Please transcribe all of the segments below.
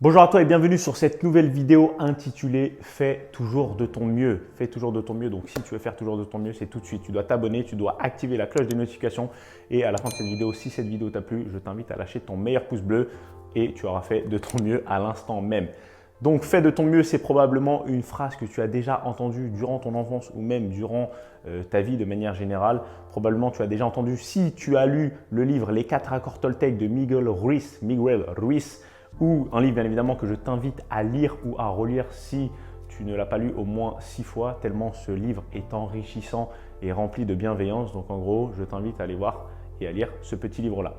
Bonjour à toi et bienvenue sur cette nouvelle vidéo intitulée « Fais toujours de ton mieux ». Fais toujours de ton mieux. Donc, si tu veux faire toujours de ton mieux, c'est tout de suite. Tu dois t'abonner, tu dois activer la cloche des notifications. Et à la fin de cette vidéo, si cette vidéo t'a plu, je t'invite à lâcher ton meilleur pouce bleu et tu auras fait de ton mieux à l'instant même. Donc, fais de ton mieux, c'est probablement une phrase que tu as déjà entendue durant ton enfance ou même durant ta vie de manière générale. Probablement, tu as déjà entendu, si tu as lu le livre « Les 4 accords Toltec » de Miguel Ruiz, ou un livre bien évidemment que je t'invite à lire ou à relire si tu ne l'as pas lu au moins 6 fois, tellement ce livre est enrichissant et rempli de bienveillance. Donc en gros, je t'invite à aller voir et à lire ce petit livre-là.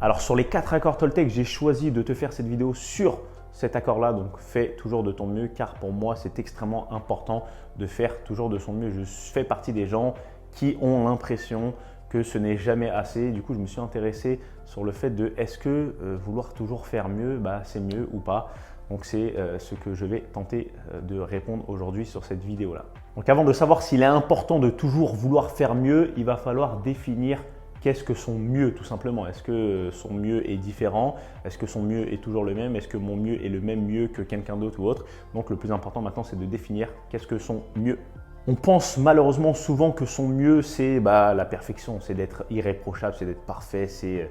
Alors sur les 4 accords Toltec, j'ai choisi de te faire cette vidéo sur cet accord-là, donc fais toujours de ton mieux car pour moi c'est extrêmement important de faire toujours de son mieux. Je fais partie des gens qui ont l'impression que ce n'est jamais assez. Du coup, je me suis intéressé sur le fait de est-ce que vouloir toujours faire mieux, c'est mieux ou pas. Donc c'est ce que je vais tenter de répondre aujourd'hui sur cette vidéo-là. Donc avant de savoir s'il est important de toujours vouloir faire mieux, il va falloir définir qu'est-ce que son mieux tout simplement. Est-ce que son mieux est différent? Est-ce que son mieux est toujours le même? Est-ce que mon mieux est le même mieux que quelqu'un d'autre ou autre? Donc le plus important maintenant, c'est de définir qu'est-ce que son mieux. On pense malheureusement souvent que son mieux, c'est la perfection, c'est d'être irréprochable, c'est d'être parfait, c'est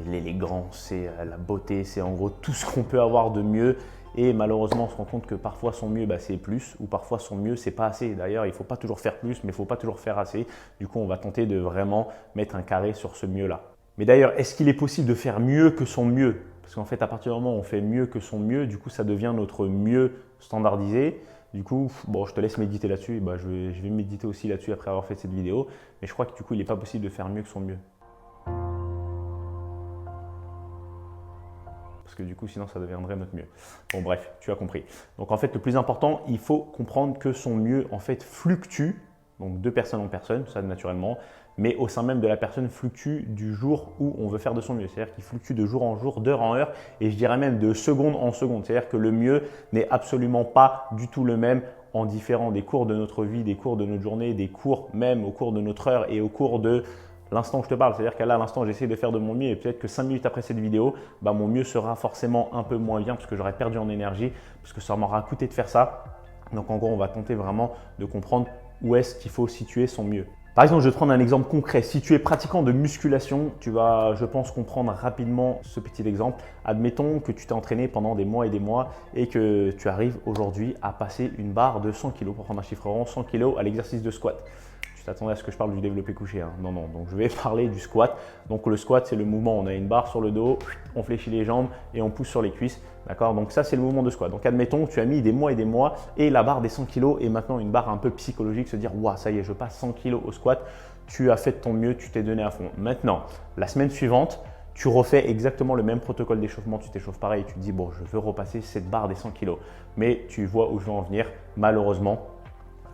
l'élégance, c'est la beauté, c'est en gros tout ce qu'on peut avoir de mieux. Et malheureusement, on se rend compte que parfois son mieux, c'est plus, ou parfois son mieux, c'est pas assez. D'ailleurs, il ne faut pas toujours faire plus, mais il ne faut pas toujours faire assez. Du coup, on va tenter de vraiment mettre un carré sur ce mieux-là. Mais d'ailleurs, est-ce qu'il est possible de faire mieux que son mieux? Parce qu'en fait, à partir du moment où on fait mieux que son mieux, du coup, ça devient notre mieux standardisé. Du coup, je te laisse méditer là-dessus. Je vais méditer aussi là-dessus après avoir fait cette vidéo. Mais je crois que du coup, il n'est pas possible de faire mieux que son mieux. Parce que du coup, sinon, ça deviendrait notre mieux. Bon, bref, tu as compris. Donc, en fait, le plus important, il faut comprendre que son mieux, en fait, fluctue. Donc, de personne en personne, ça naturellement. Mais au sein même de la personne, fluctue du jour où on veut faire de son mieux. C'est-à-dire qu'il fluctue de jour en jour, d'heure en heure, et je dirais même de seconde en seconde. C'est-à-dire que le mieux n'est absolument pas du tout le même en différents des cours de notre vie, des cours de notre journée, des cours même au cours de notre heure et au cours de l'instant où je te parle. C'est-à-dire qu'à l'instant, j'essaie de faire de mon mieux et peut-être que 5 minutes après cette vidéo, mon mieux sera forcément un peu moins bien parce que j'aurai perdu en énergie, parce que ça m'aura coûté de faire ça. Donc en gros, on va tenter vraiment de comprendre où est-ce qu'il faut situer son mieux. Par exemple, je vais te prendre un exemple concret. Si tu es pratiquant de musculation, tu vas, je pense, comprendre rapidement ce petit exemple. Admettons que tu t'es entraîné pendant des mois et que tu arrives aujourd'hui à passer une barre de 100 kg, pour prendre un chiffre rond, 100 kg à l'exercice de squat. Tu t'attendais à ce que je parle du développé couché, hein? Non. Donc, je vais parler du squat. Donc, le squat, c'est le mouvement. On a une barre sur le dos, on fléchit les jambes et on pousse sur les cuisses. D'accord? Donc, ça, c'est le mouvement de squat. Donc, admettons que tu as mis des mois et la barre des 100 kg est maintenant une barre un peu psychologique, se dire, waouh, ça y est, je passe 100 kg au squat. Tu as fait de ton mieux, tu t'es donné à fond. Maintenant, la semaine suivante, tu refais exactement le même protocole d'échauffement. Tu t'échauffes pareil et tu te dis, bon, je veux repasser cette barre des 100 kg. Mais tu vois où je veux en venir. Malheureusement,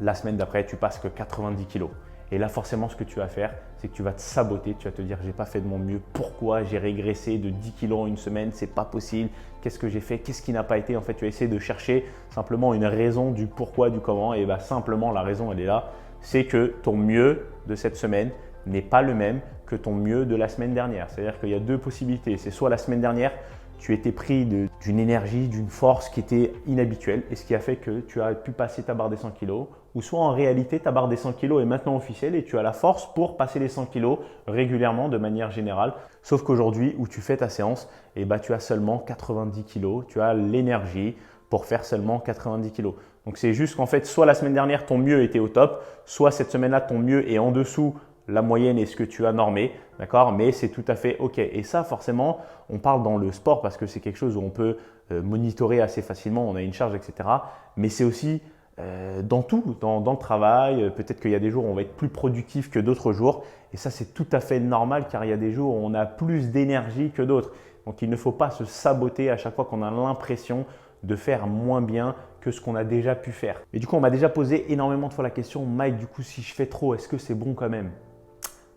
la semaine d'après, tu passes que 90 kg. Et là, forcément, ce que tu vas faire, c'est que tu vas te saboter. Tu vas te dire, j'ai pas fait de mon mieux. Pourquoi j'ai régressé de 10 kg en une semaine? C'est pas possible. Qu'est-ce que j'ai fait? Qu'est-ce qui n'a pas été? En fait, tu vas essayer de chercher simplement une raison du pourquoi, du comment. Et simplement, la raison, elle est là. C'est que ton mieux de cette semaine n'est pas le même que ton mieux de la semaine dernière. C'est-à-dire qu'il y a deux possibilités. C'est soit la semaine dernière, tu étais pris d'une énergie, d'une force qui était inhabituelle et ce qui a fait que tu as pu passer ta barre des 100 kg, ou soit en réalité ta barre des 100 kg est maintenant officielle et tu as la force pour passer les 100 kg régulièrement de manière générale. Sauf qu'aujourd'hui où tu fais ta séance, tu as seulement 90 kg, tu as l'énergie pour faire seulement 90 kg. Donc c'est juste qu'en fait, soit la semaine dernière ton mieux était au top, soit cette semaine-là ton mieux est en dessous la moyenne est ce que tu as normé, d'accord? Mais c'est tout à fait OK. Et ça, forcément, on parle dans le sport parce que c'est quelque chose où on peut monitorer assez facilement, on a une charge, etc. Mais c'est aussi dans tout, dans le travail. Peut-être qu'il y a des jours où on va être plus productif que d'autres jours. Et ça, c'est tout à fait normal car il y a des jours où on a plus d'énergie que d'autres. Donc, il ne faut pas se saboter à chaque fois qu'on a l'impression de faire moins bien que ce qu'on a déjà pu faire. Et du coup, on m'a déjà posé énormément de fois la question, Mike, du coup, si je fais trop, est-ce que c'est bon quand même?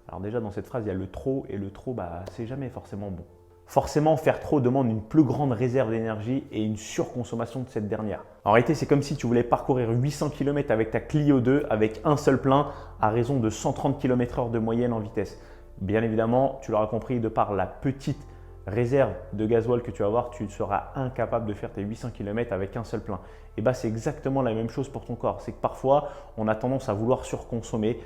Alors déjà, dans cette phrase, il y a le trop et le trop, c'est jamais forcément bon. Forcément, faire trop demande une plus grande réserve d'énergie et une surconsommation de cette dernière. En réalité, c'est comme si tu voulais parcourir 800 km avec ta Clio 2 avec un seul plein à raison de 130 km/h de moyenne en vitesse. Bien évidemment, tu l'auras compris, de par la petite réserve de gasoil que tu vas avoir, tu seras incapable de faire tes 800 km avec un seul plein. Et bah, c'est exactement la même chose pour ton corps. C'est que parfois, on a tendance à vouloir surconsommer,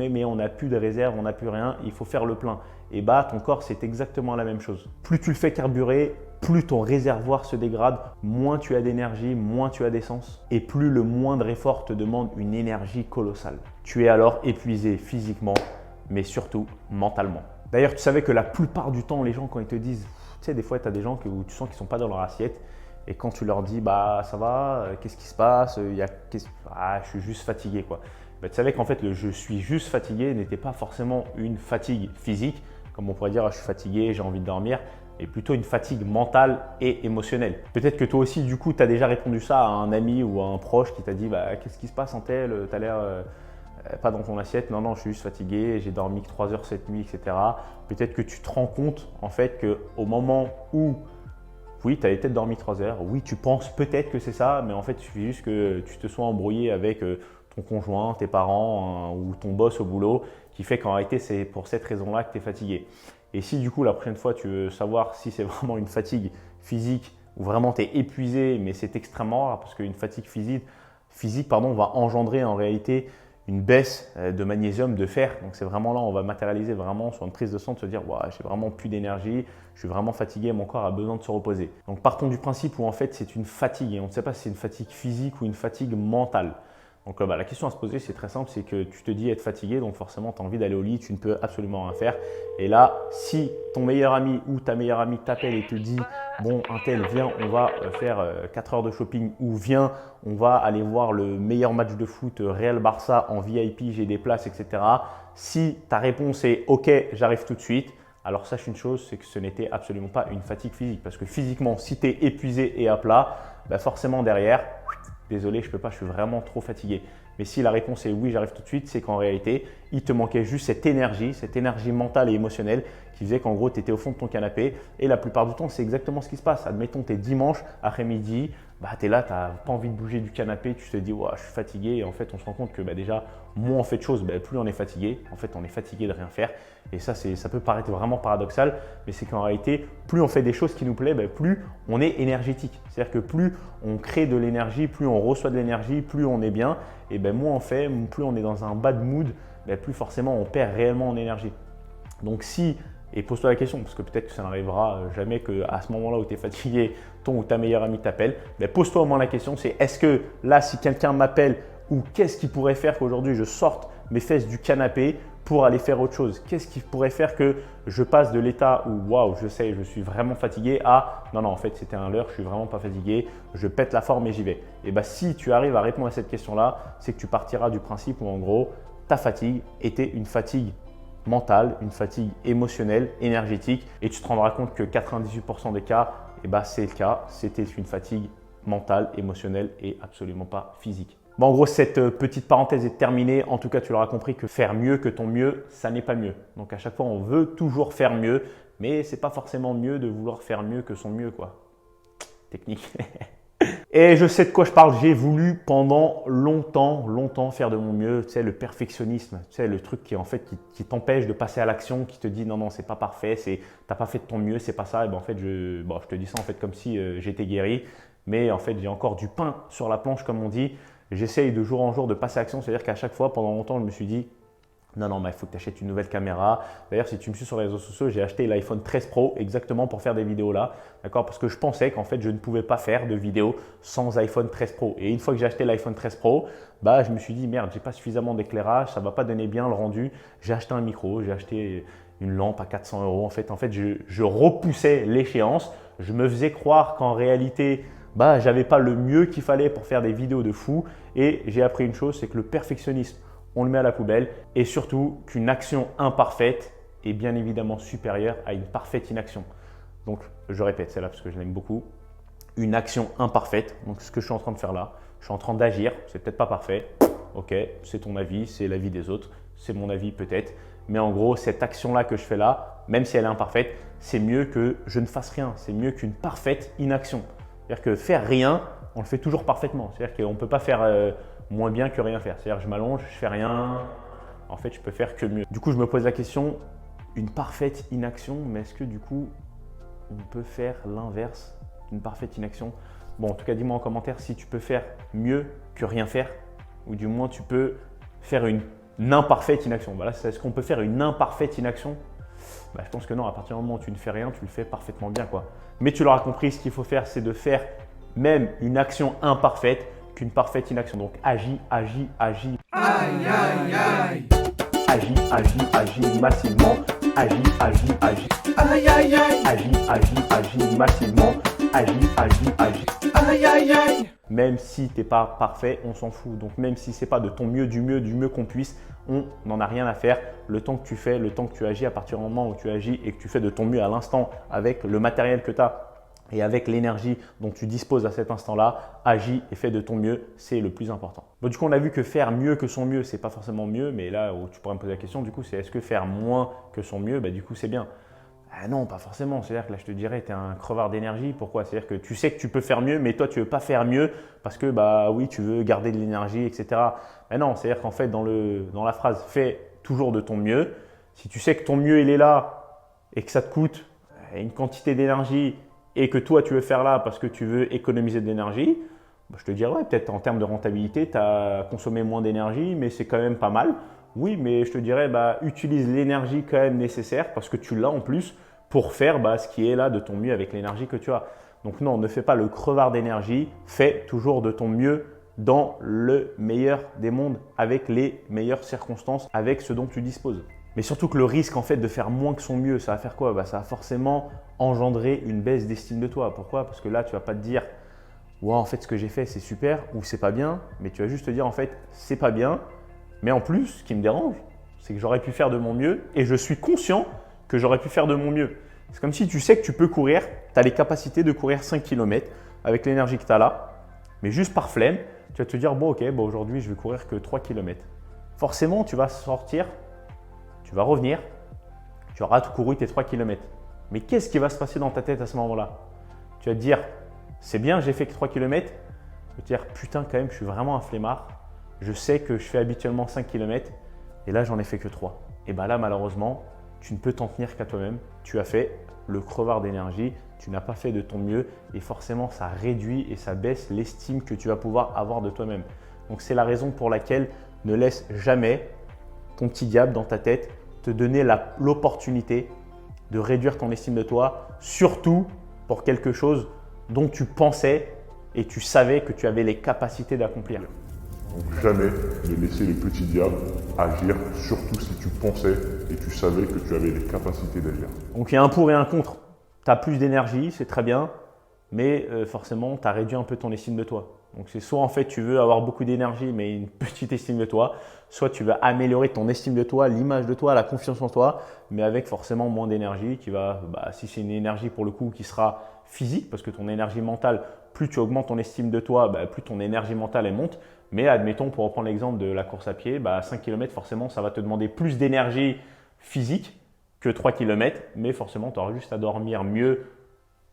mais on n'a plus de réserve, on n'a plus rien, il faut faire le plein. Et bah, ton corps, c'est exactement la même chose. Plus tu le fais carburer, plus ton réservoir se dégrade, moins tu as d'énergie, moins tu as d'essence et plus le moindre effort te demande une énergie colossale. Tu es alors épuisé physiquement, mais surtout mentalement. D'ailleurs, tu savais que la plupart du temps, les gens, quand ils te disent, tu sais, des fois, tu as des gens où tu sens qu'ils ne sont pas dans leur assiette et quand tu leur dis, bah ça va, qu'est-ce qui se passe, je suis juste fatigué, quoi. Bah, tu savais qu'en fait, le je suis juste fatigué n'était pas forcément une fatigue physique, comme on pourrait dire, je suis fatigué, j'ai envie de dormir, et plutôt une fatigue mentale et émotionnelle. Peut-être que toi aussi, du coup, tu as déjà répondu ça à un ami ou à un proche qui t'a dit, bah, qu'est-ce qui se passe, Antel, tu as l'air pas dans ton assiette, non, je suis juste fatigué, j'ai dormi que 3 heures cette nuit, etc. Peut-être que tu te rends compte en fait qu'au moment où, oui, tu avais peut-être dormi 3 heures, oui, tu penses peut-être que c'est ça, mais en fait, il suffit juste que tu te sois embrouillé avec ton conjoint, tes parents ou ton boss au boulot, qui fait qu'en réalité, c'est pour cette raison-là que tu es fatigué. Et si du coup, la prochaine fois, tu veux savoir si c'est vraiment une fatigue physique ou vraiment tu es épuisé, mais c'est extrêmement rare parce qu'une fatigue physique va engendrer en réalité une baisse de magnésium, de fer. Donc c'est vraiment là, on va matérialiser vraiment sur une prise de sang, de se dire ouais, j'ai vraiment plus d'énergie, je suis vraiment fatigué, mon corps a besoin de se reposer. Donc partons du principe où en fait c'est une fatigue et on ne sait pas si c'est une fatigue physique ou une fatigue mentale. Donc la question à se poser, c'est très simple, c'est que tu te dis être fatigué, donc forcément tu as envie d'aller au lit, tu ne peux absolument rien faire. Et là, si ton meilleur ami ou ta meilleure amie t'appelle et te dit bon, Untel, viens, on va faire 4 heures de shopping ou viens, on va aller voir le meilleur match de foot Real Barça en VIP, j'ai des places, etc. Si ta réponse est ok, j'arrive tout de suite, alors sache une chose, c'est que ce n'était absolument pas une fatigue physique. Parce que physiquement, si tu es épuisé et à plat, forcément derrière, désolé, je ne peux pas, je suis vraiment trop fatigué. Mais si la réponse est oui, j'arrive tout de suite, c'est qu'en réalité, il te manquait juste cette énergie mentale et émotionnelle qui faisait qu'en gros, tu étais au fond de ton canapé. Et la plupart du temps, c'est exactement ce qui se passe. Admettons, tu es dimanche après-midi, tu es là, tu n'as pas envie de bouger du canapé, tu te dis, ouais, je suis fatigué. Et en fait, on se rend compte que déjà, moins on fait de choses, plus on est fatigué. En fait, on est fatigué de rien faire. Et ça peut paraître vraiment paradoxal, mais c'est qu'en réalité, plus on fait des choses qui nous plaisent, plus on est énergétique. C'est-à-dire que plus on crée de l'énergie, plus on reçoit de l'énergie, plus on est bien. Et moins on fait, plus on est dans un bad mood, plus forcément on perd réellement en énergie. Donc et pose-toi la question, parce que peut-être que ça n'arrivera jamais qu'à ce moment-là où tu es fatigué, ton ou ta meilleure amie t'appelle, pose-toi au moins la question, c'est est-ce que là, si quelqu'un m'appelle, ou qu'est-ce qui pourrait faire qu'aujourd'hui je sorte mes fesses du canapé pour aller faire autre chose? Qu'est-ce qui pourrait faire que je passe de l'état où waouh, je sais, je suis vraiment fatigué à non, en fait, c'était un leurre, je suis vraiment pas fatigué, je pète la forme et j'y vais. Et si tu arrives à répondre à cette question-là, c'est que tu partiras du principe où en gros, ta fatigue était une fatigue mentale, une fatigue émotionnelle, énergétique et tu te rendras compte que 98% des cas, c'est le cas, c'était une fatigue mentale, émotionnelle et absolument pas physique. En gros, cette petite parenthèse est terminée. En tout cas, tu l'auras compris que faire mieux que ton mieux, ça n'est pas mieux. Donc, à chaque fois, on veut toujours faire mieux, mais ce n'est pas forcément mieux de vouloir faire mieux que son mieux, quoi. Technique. Et je sais de quoi je parle. J'ai voulu pendant longtemps faire de mon mieux. Tu sais, le perfectionnisme, tu sais, le truc qui en fait qui t'empêche de passer à l'action, qui te dit non, c'est pas parfait, t'as pas fait de ton mieux, c'est pas ça. Et en fait, je te dis ça en fait comme si j'étais guéri, mais en fait, j'ai encore du pain sur la planche, comme on dit. J'essaye de jour en jour de passer à l'action, c'est-à-dire qu'à chaque fois, pendant longtemps, je me suis dit non, mais il faut que tu achètes une nouvelle caméra. D'ailleurs, si tu me suis sur les réseaux sociaux, j'ai acheté l'iPhone 13 Pro exactement pour faire des vidéos là, d'accord? Parce que je pensais qu'en fait, je ne pouvais pas faire de vidéos sans iPhone 13 Pro. Et une fois que j'ai acheté l'iPhone 13 Pro, je me suis dit merde, j'ai pas suffisamment d'éclairage, ça va pas donner bien le rendu. J'ai acheté un micro, j'ai acheté une lampe à 400 €. En fait, je repoussais l'échéance. Je me faisais croire qu'en réalité, j'avais pas le mieux qu'il fallait pour faire des vidéos de fou. Et j'ai appris une chose, c'est que le perfectionnisme, on le met à la poubelle et surtout qu'une action imparfaite est bien évidemment supérieure à une parfaite inaction. Donc, je répète celle-là parce que je l'aime beaucoup. Une action imparfaite, donc ce que je suis en train de faire là, je suis en train d'agir, c'est peut-être pas parfait, ok, c'est ton avis, c'est l'avis des autres, c'est mon avis peut-être, mais en gros, cette action-là que je fais là, même si elle est imparfaite, c'est mieux que je ne fasse rien, c'est mieux qu'une parfaite inaction. C'est-à-dire que faire rien, on le fait toujours parfaitement, c'est-à-dire qu'on ne peut pas faire moins bien que rien faire. C'est-à-dire que je m'allonge, je fais rien. en fait, je peux faire que mieux. Du coup, je me pose la question, une parfaite inaction, mais est-ce que du coup, on peut faire l'inverse d'une parfaite inaction? Bon, en tout cas, dis-moi en commentaire si tu peux faire mieux que rien faire, ou du moins tu peux faire une imparfaite inaction. Voilà, est-ce qu'on peut faire une imparfaite inaction? Je pense que non, à partir du moment où tu ne fais rien, tu le fais parfaitement bien, quoi. Mais tu l'auras compris, ce qu'il faut faire, c'est de faire même une action imparfaite qu'une parfaite inaction. Donc agis, agis, agis. Aïe, aïe, aïe. Agis, agis, agis massivement. Agis, agis, agis. Aïe, aïe, aïe. Agis, agis, agis massivement. Agis, agis, agis. Aïe, aïe, aïe. Même si tu n'es pas parfait, on s'en fout. Donc même si ce n'est pas de ton mieux, du mieux qu'on puisse, on n'en a rien à faire. Le temps que tu fais, le temps que tu agis, à partir du moment où tu agis et que tu fais de ton mieux à l'instant avec le matériel que tu as et avec l'énergie dont tu disposes à cet instant-là, agis et fais de ton mieux, c'est le plus important. Bon, du coup, on a vu que faire mieux que son mieux, c'est pas forcément mieux, mais là où tu pourrais me poser la question, du coup, c'est est-ce que faire moins que son mieux, du coup, c'est bien. Ah non, pas forcément. C'est-à-dire que là, je te dirais, tu es un crevard d'énergie. Pourquoi? C'est-à-dire que tu sais que tu peux faire mieux, mais toi, tu ne veux pas faire mieux parce que, oui, tu veux garder de l'énergie, etc. Mais non, c'est-à-dire qu'en fait, dans la phrase « fais toujours de ton mieux », si tu sais que ton mieux, il est là et que ça te coûte une quantité d'énergie et que toi, tu veux faire là parce que tu veux économiser de l'énergie, je te dirais, ouais, peut-être en termes de rentabilité, tu as consommé moins d'énergie, mais c'est quand même pas mal. Oui, mais je te dirais, utilise l'énergie quand même nécessaire parce que tu l'as en plus pour faire ce qui est là de ton mieux avec l'énergie que tu as. Donc non, ne fais pas le crevard d'énergie, fais toujours de ton mieux dans le meilleur des mondes, avec les meilleures circonstances, avec ce dont tu disposes. Mais surtout que le risque en fait de faire moins que son mieux, ça va faire quoi? Ça va forcément engendrer une baisse d'estime de toi. Pourquoi? Parce que là, tu ne vas pas te dire « ouais, en fait, ce que j'ai fait, c'est super » ou « c'est pas bien », mais tu vas juste te dire « en fait, c'est pas bien ». Mais en plus, ce qui me dérange, c'est que j'aurais pu faire de mon mieux et je suis conscient que j'aurais pu faire de mon mieux. C'est comme si tu sais que tu peux courir, tu as les capacités de courir 5 km avec l'énergie que tu as là, mais juste par flemme, tu vas te dire bon, ok, aujourd'hui, je vais courir que 3 km. Forcément, tu vas sortir, tu vas revenir, tu auras tout couru tes 3 km. Mais qu'est-ce qui va se passer dans ta tête à ce moment-là? Tu vas te dire c'est bien, j'ai fait que 3 km. Tu vas te dire putain, quand même, je suis vraiment un flemmard. Je sais que je fais habituellement 5 km et là, j'en ai fait que 3. Et là, malheureusement, tu ne peux t'en tenir qu'à toi-même. Tu as fait le crevard d'énergie, tu n'as pas fait de ton mieux et forcément, ça réduit et ça baisse l'estime que tu vas pouvoir avoir de toi-même. Donc, c'est la raison pour laquelle ne laisse jamais ton petit diable dans ta tête te donner l'opportunité de réduire ton estime de toi, surtout pour quelque chose dont tu pensais et tu savais que tu avais les capacités d'accomplir. Donc jamais ne laisser les petits diables agir, surtout si tu pensais et tu savais que tu avais les capacités d'agir. Donc il y a un pour et un contre. Tu as plus d'énergie, c'est très bien, mais forcément, tu as réduit un peu ton estime de toi. Donc c'est soit en fait tu veux avoir beaucoup d'énergie mais une petite estime de toi, soit tu vas améliorer ton estime de toi, l'image de toi, la confiance en toi, mais avec forcément moins d'énergie qui va, si c'est une énergie pour le coup qui sera physique, parce que ton énergie mentale, plus tu augmentes ton estime de toi, plus ton énergie mentale elle monte. Mais admettons, pour reprendre l'exemple de la course à pied, 5 km, forcément, ça va te demander plus d'énergie physique que 3 km, mais forcément, tu auras juste à dormir mieux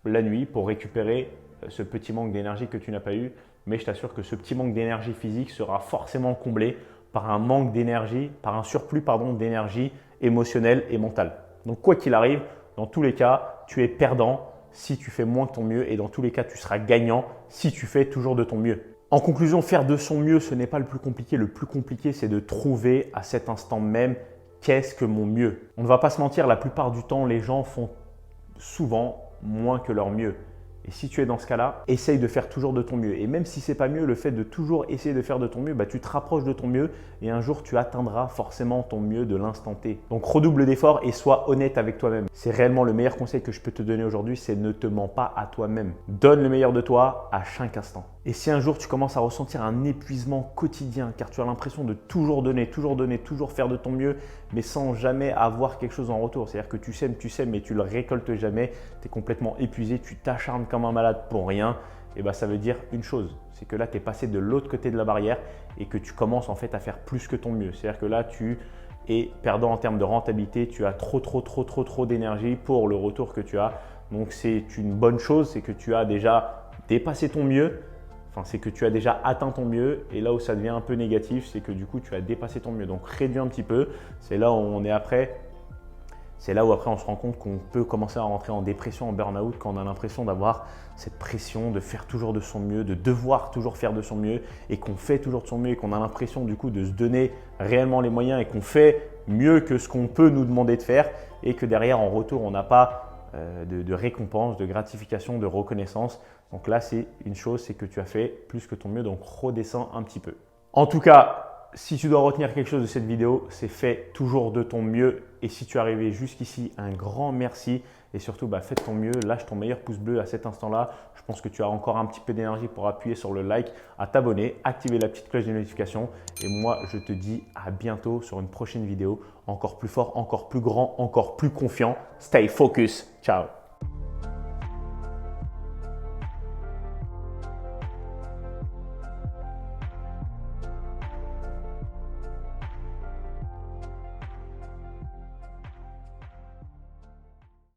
la nuit pour récupérer ce petit manque d'énergie que tu n'as pas eu. Mais je t'assure que ce petit manque d'énergie physique sera forcément comblé par un manque d'énergie, par un surplus d'énergie émotionnelle et mentale. Donc quoi qu'il arrive, dans tous les cas, tu es perdant si tu fais moins que ton mieux et dans tous les cas, tu seras gagnant si tu fais toujours de ton mieux. En conclusion, faire de son mieux, ce n'est pas le plus compliqué. Le plus compliqué, c'est de trouver à cet instant même qu'est-ce que mon mieux. On ne va pas se mentir, la plupart du temps, les gens font souvent moins que leur mieux. Et si tu es dans ce cas-là, essaye de faire toujours de ton mieux. Et même si ce n'est pas mieux, le fait de toujours essayer de faire de ton mieux, tu te rapproches de ton mieux et un jour, tu atteindras forcément ton mieux de l'instant T. Donc, redouble d'efforts et sois honnête avec toi-même. C'est réellement le meilleur conseil que je peux te donner aujourd'hui, c'est ne te mens pas à toi-même. Donne le meilleur de toi à chaque instant. Et si un jour, tu commences à ressentir un épuisement quotidien, car tu as l'impression de toujours donner, toujours faire de ton mieux, mais sans jamais avoir quelque chose en retour. C'est-à-dire que tu sèmes, mais tu ne le récoltes jamais, tu es complètement épuisé, tu t'acharnes comme un malade pour rien, et ça veut dire une chose, c'est que là, tu es passé de l'autre côté de la barrière et que tu commences en fait à faire plus que ton mieux. C'est-à-dire que là, tu es perdant en termes de rentabilité, tu as trop d'énergie pour le retour que tu as. Donc, c'est une bonne chose, c'est que tu as déjà dépassé ton mieux. Enfin, c'est que tu as déjà atteint ton mieux et là où ça devient un peu négatif, c'est que du coup, tu as dépassé ton mieux. Donc, réduis un petit peu. C'est là où on est après. C'est là où après on se rend compte qu'on peut commencer à rentrer en dépression, en burn-out, quand on a l'impression d'avoir cette pression de faire toujours de son mieux, de devoir toujours faire de son mieux et qu'on fait toujours de son mieux et qu'on a l'impression du coup de se donner réellement les moyens et qu'on fait mieux que ce qu'on peut nous demander de faire et que derrière en retour on n'a pas de récompense, de gratification, de reconnaissance. Donc là c'est une chose, c'est que tu as fait plus que ton mieux, donc redescends un petit peu. En tout cas, si tu dois retenir quelque chose de cette vidéo, c'est fais toujours de ton mieux. Et si tu es arrivé jusqu'ici, un grand merci. Et surtout, fais de ton mieux, lâche ton meilleur pouce bleu à cet instant-là. Je pense que tu as encore un petit peu d'énergie pour appuyer sur le like, à t'abonner, activer la petite cloche de notification. Et moi, je te dis à bientôt sur une prochaine vidéo encore plus fort, encore plus grand, encore plus confiant. Stay focus. Ciao.